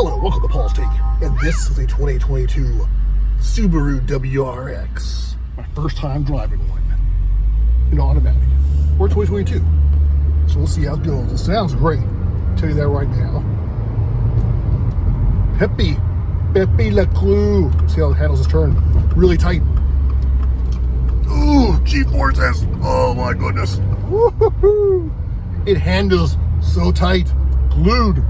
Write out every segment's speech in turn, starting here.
Hello, welcome to Paul's Take, and this is a 2022 Subaru WRX. My first time driving one in automatic. We're 2022, so we'll see how it goes. It sounds great, I'll tell you that right now. Pepe la clue. See how it handles this turn, really tight. Ooh, G-forces, oh my goodness. Woo-hoo-hoo. It handles so tight, glued.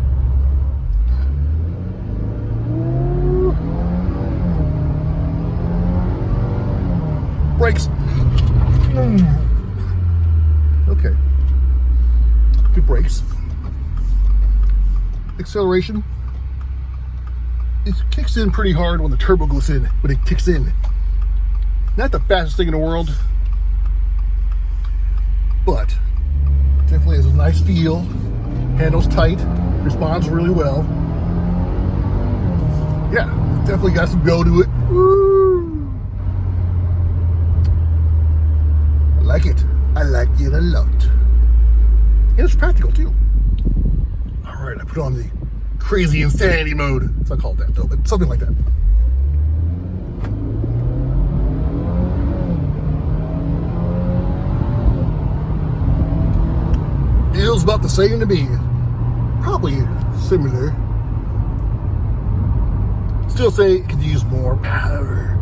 Brakes. Okay. Good brakes. Acceleration. It kicks in pretty hard when the turbo goes in, but it kicks in. Not the fastest thing in the world, but definitely has a nice feel. Handles tight. Responds really well. Yeah, definitely got some go to it. Woo! I like it a lot. And it's practical too. Alright, I put on the crazy insanity mode. It's not called that though, but something like that. Feels about the same to me. Probably similar. Still say it could use more power.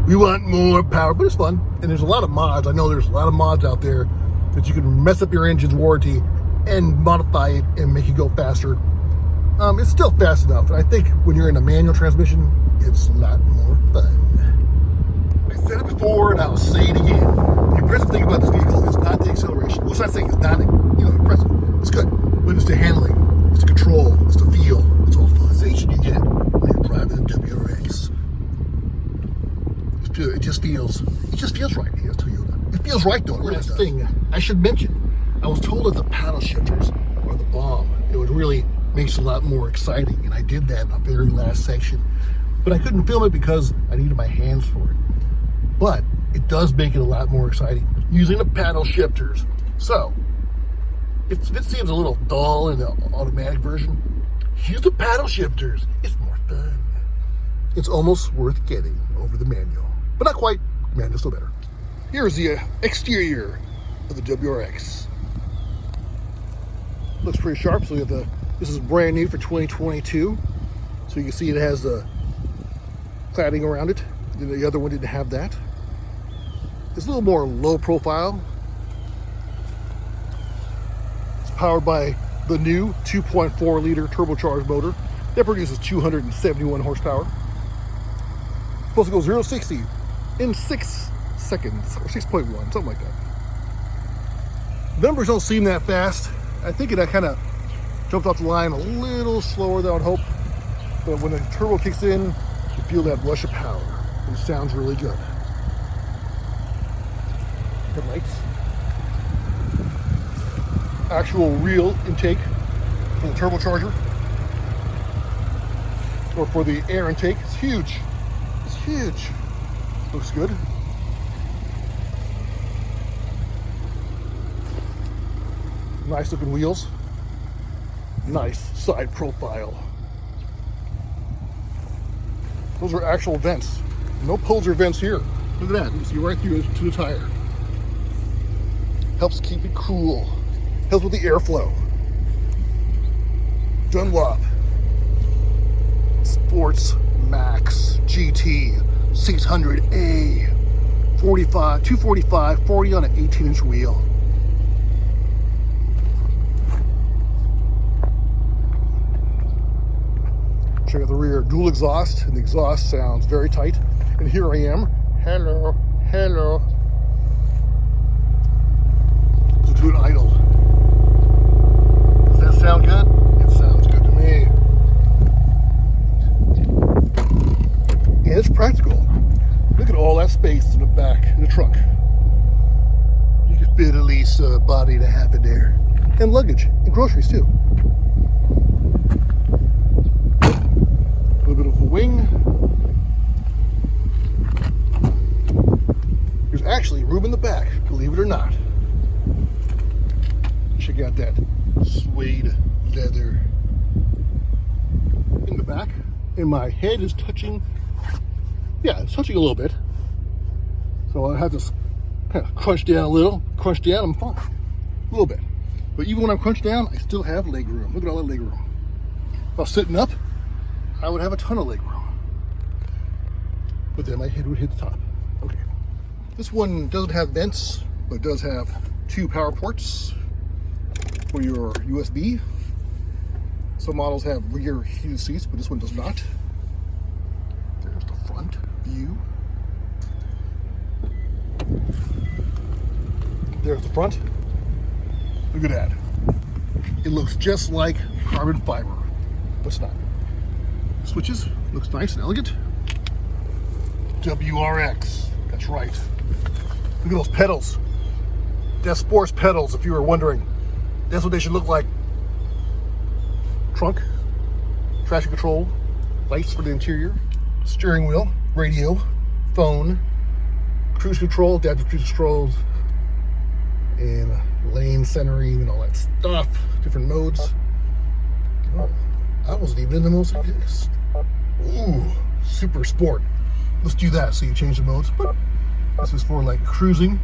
We want more power, but it's fun. And there's a lot of mods. I know there's a lot of mods out there that you can mess up your engine's warranty and modify it and make it go faster. It's still fast enough. And I think when you're in a manual transmission, it's a lot more fun. I said it before and I'll say it again. The impressive thing about this vehicle is not the acceleration. Well, it's not saying it's not, impressive. It's good. But it's the handling, it's the control, it's the feel, it's all fuzzation you get when you're driving the WRX. It just feels right here, Toyota. It feels right though. Last thing I should mention, I was told that the paddle shifters are the bomb. It would really makes it a lot more exciting, and I did that in the very last section. But I couldn't film it because I needed my hands for it. But it does make it a lot more exciting using the paddle shifters. So, if it seems a little dull in the automatic version, use the paddle shifters. It's more fun. It's almost worth getting over the manual. But not quite. Manual's still better. Here's the exterior of the WRX. Looks pretty sharp. So we have this is brand new for 2022. So you can see it has the cladding around it. The other one didn't have that. It's a little more low profile. It's powered by the new 2.4 liter turbocharged motor that produces 271 horsepower. Supposed to go 0 to 60 in 6 seconds, or 6.1, something like that. Numbers don't seem that fast. I think it kind of jumped off the line a little slower than I would hope. But when the turbo kicks in, you feel that rush of power. And it sounds really good. Headlights. Actual real intake for the turbocharger. Or for the air intake. It's huge. It's huge. Looks good. Nice looking wheels. Nice side profile. Those are actual vents. No poser vents here. Look at that. You can see right through to the tire. Helps keep it cool. Helps with the airflow. Dunlop. Sports Max GT 600A. 245, 40 on an 18-inch wheel. Check out the rear, dual exhaust, and the exhaust sounds very tight. And here I am. Hello, hello. So do an idle. Does that sound good? It sounds good to me. And it's practical. Look at all that space in the back, in the trunk. You can fit at least a body and a half in there. And luggage, and groceries too. A little bit of a wing. There's actually room in the back, believe it or not. Check out that suede leather in the back, and my head is touching, yeah, it's touching a little bit. So I have to kind of crunch down a little, crunch down, I'm fine, a little bit. But even when I'm crunched down, I still have leg room. Look at all that leg room. If I was sitting up, I would have a ton of leg room. But then my head would hit the top. Okay. This one doesn't have vents, but it does have 2 power ports for your USB. Some models have rear heated seats, but this one does not. There's the front view. There's the front. Look at that. It looks just like carbon fiber, but it's not. Switches, looks nice and elegant. WRX, that's right. Look at those pedals. That's sports pedals, if you were wondering. That's what they should look like. Trunk, traction control, lights for the interior, steering wheel, radio, phone, cruise control, adaptive cruise controls, and lane centering and all that stuff, different modes. Oh, I wasn't even in the most. Ooh, super sport. Let's do that. So you change the modes. This is for like cruising,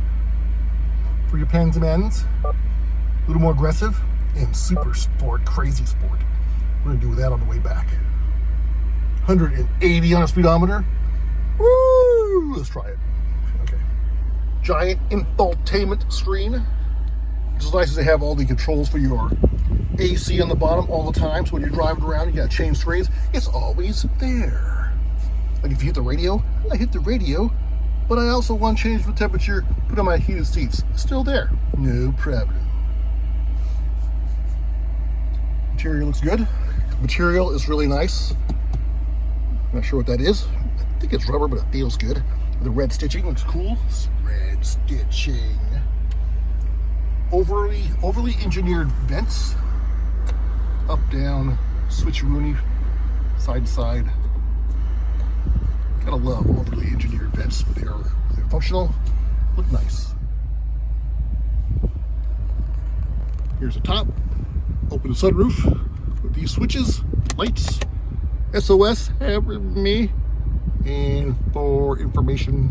for your pens and ends, a little more aggressive, and super sport, crazy sport. We're gonna do that on the way back. 180 on a speedometer. Woo! Let's try it. Okay. Giant infotainment screen. It's nice as they have all the controls for your AC on the bottom all the time. So when you're driving around, you gotta change screens. It's always there. Like if you hit the radio, I hit the radio, but I also want to change the temperature, put on my heated seats. It's still there. No problem. Interior looks good. Material is really nice. Not sure what that is. I think it's rubber, but it feels good. The red stitching looks cool. Red stitching. Overly engineered vents. Up, down, switcheroonie, side to side. Gotta love overly engineered vents, but they're functional, look nice. Here's the top. Open the sunroof with these switches, lights, SOS, have me, and for information,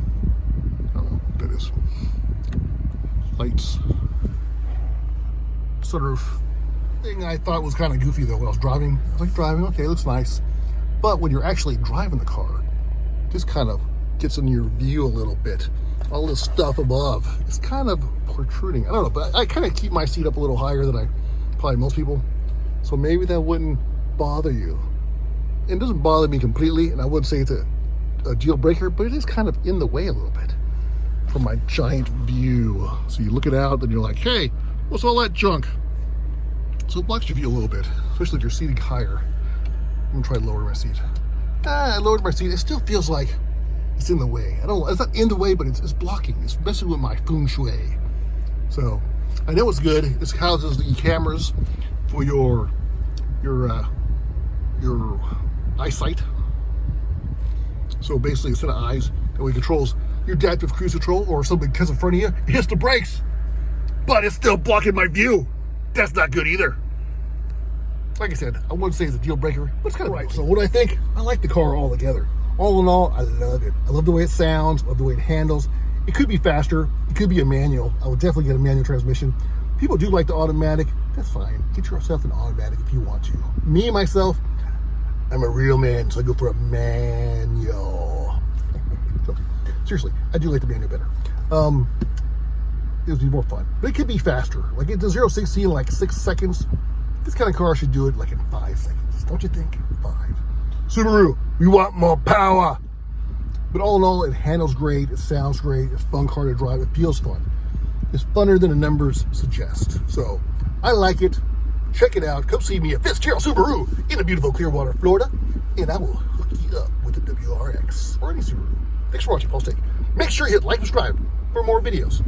I don't know what that is. Lights, sunroof. Thing I thought was kind of goofy though when I was driving. I was like, driving, okay, looks nice. But when you're actually driving the car, this kind of gets in your view a little bit. All this stuff above is kind of protruding. I don't know, but I kind of keep my seat up a little higher than probably most people. So maybe that wouldn't bother you. It doesn't bother me completely, and I wouldn't say it's a deal breaker, but it is kind of in the way a little bit from my giant view. So you look it out and you're like, hey, what's all that junk? So it blocks your view a little bit, especially if you're seating higher. I'm gonna try to lower my seat. I lowered my seat. It still feels like it's in the way. I don't. It's not in the way, but it's blocking. It's messing with my feng shui. So I know it's good. It houses the cameras for your eyesight. So basically, a set of eyes that way controls your adaptive cruise control, or if something comes in front of you, it hits the brakes, but it's still blocking my view. That's not good either. Like I said, I wouldn't say it's a deal breaker, but it's kind of right. So what do I think? I like the car altogether. All in all, I love it. I love the way it sounds, I love the way it handles. It could be faster. It could be a manual. I would definitely get a manual transmission. People do like the automatic. That's fine. Get yourself an automatic if you want to. Me, myself, I'm a real man, so I go for a manual. So, seriously, I do like the manual better. It would be more fun. But it could be faster. Like it does 0-60 in like 6 seconds. This kind of car should do it like in 5 seconds. Don't you think? 5. Subaru, we want more power. But all in all, it handles great. It sounds great. It's a fun car to drive. It feels fun. It's funner than the numbers suggest. So I like it. Check it out. Come see me at Fitzgerald Subaru in the beautiful Clearwater, Florida. And I will hook you up with the WRX or any Subaru. Thanks for watching, Pulse Take. Make sure you hit like and subscribe for more videos.